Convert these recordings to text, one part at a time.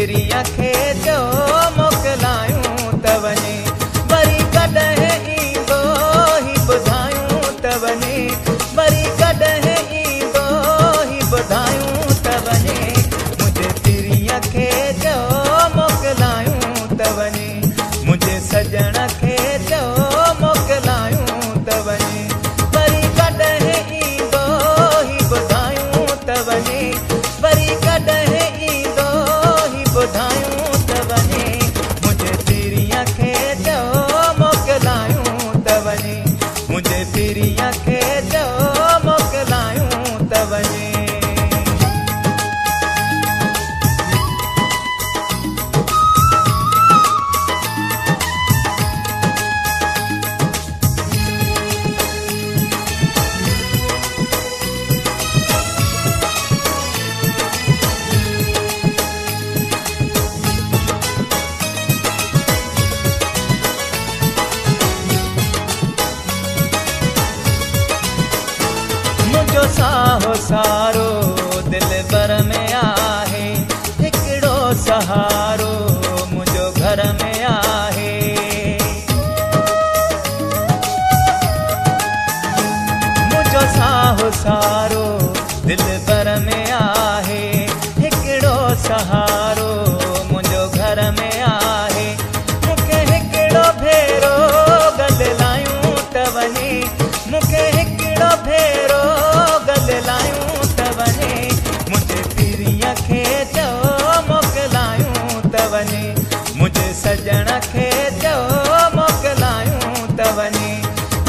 पिरीअ खे जो मोकिलायूं त वञे, वरी कॾहिं ईंदो ही ॿुधायूं त वञे, वरी कॾहिं ईंदो ही ॿुधायूं त वञे, मुंहिंजे पिरीअ खे जो मोकिलायूं त वञे, मुंहिंजे सजण खे जो मोकिलायूं त वञे, वरी कॾहिं ईंदो ही ॿुधायूं त वञे, वरी कॾहिं ईंदो ही ॿुधायूं त वञे, मुंहिंजे पिरीअ खे जो मोकिलायूं त वञे, मुंहिंजे पिरीअ खे जो मोकिलायूं त वञे। मुंहिंजो साहो सारो दिल भर में आहे, हिकिड़ो सहारो मुंहिंजो घर में आहे, मुंहिंजो साहो सारो दिल भर में आहे, हिकिड़ो सहारो मुंहिंजो घर में आहे, मूंखे हिकिड़ो भेरो ॻाल्हायूं त वञे, मूंखे हिकिड़ो भेरो ॻाल्हायूं त वञे, मुंहिंजे पिरीअ खे जो मोकिलायूं त वञे, मुंहिंजे सजण खे जो मोकिलायूं त वञे,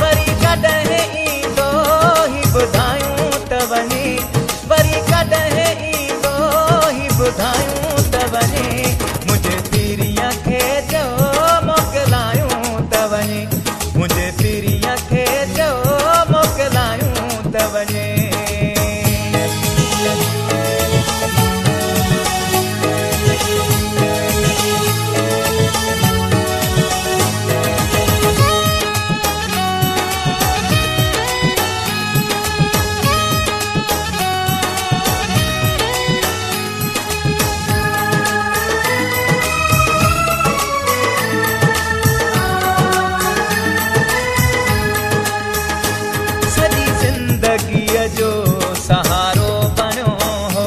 वरी कॾहिं ईंदो ही ॿुधायूं त वञे, वरी कॾहिं ईंदो ही ॿुधायूं त वञे, मुंहिंजे पिरीअ खे जो मोकिलायूं त वञे, मुंहिंजे पिरीअ खे जो मोकिलायूं त वञे। ज़िंदगीअ जो सहारो बणियो हो,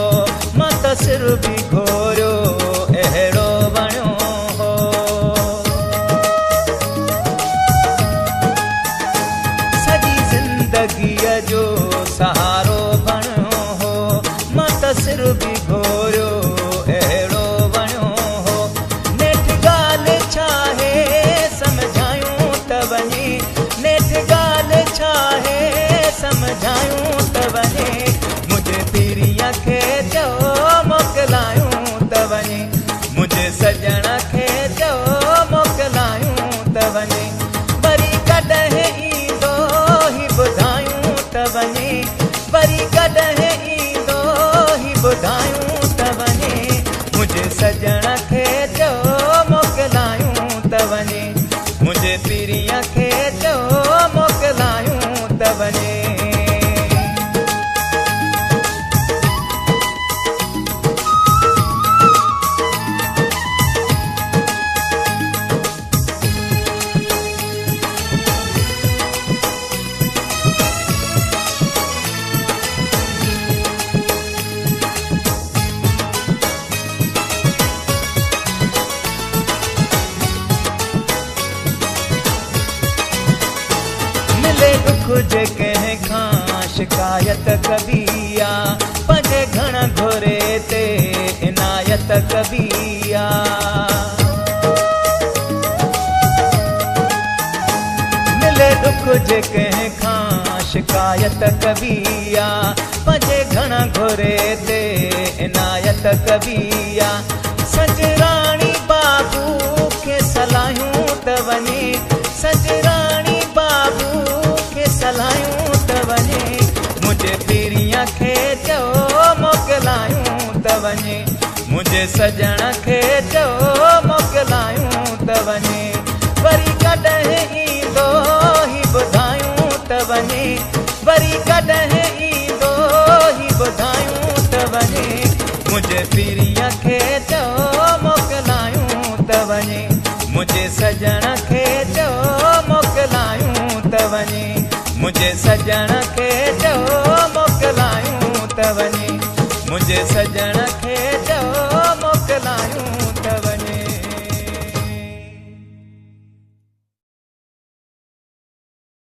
मां त सिर बि घोरियो अहिड़ो बणियो हो, सॼी ज़िंदगीअ जो सहारो बणियो हो, मां त सिर बि घोरियो अहिड़ो बणियो हो, नेठि ॻाल्हि छा आहे सम्झायूं त वञे, नेठि ॻाल्हि छा आहे सम्झायूं त वञे, मुंहिंजे पिरीअ खे जो मोकिलायूं त वञे, मुंहिंजे सजण खे जो मोकिलायूं त वञे, वरी कॾहिं ईंदो ही ॿुधायूं त वञे, वरी कॾहिं ईंदो ही ॿुधायूं त वञे, मुंहिंजे सजण खे जो मोकिलायूं त वञे, मुंहिंजे पिरीअ खे जो मोकिलायूं त वञे। मिले दुख जे कंहिं खां शिकायत कबिया, पंहिंजे घण घुरे ते इनायत कबिया, मिले दुख जे कंहिं खां शिकायत कबिया, पंहिंजे घण घुरे ते इनायत कबिया, सजराणी बाबू खे सलाहियूं त वञे, सजराणी बाबू खे सलाहियूं त वञे, मुंहिंजे पिरीअ खे जो मोकिलायूं त वञे, मुंहिंजे सजण खे जो मोकिलायूं त वञे, वरी कॾहिं ईंदो ही ॿुधायूं त वञे, वरी कॾहिं ईंदो ही ॿुधायूं त वञे, मुंहिंजे पिरीअ खे जो मुझे सजण खे चओ मोकिलायूं त वञे मुझे सजण खे चओ मोकिलायूं त वञे मुझे सजण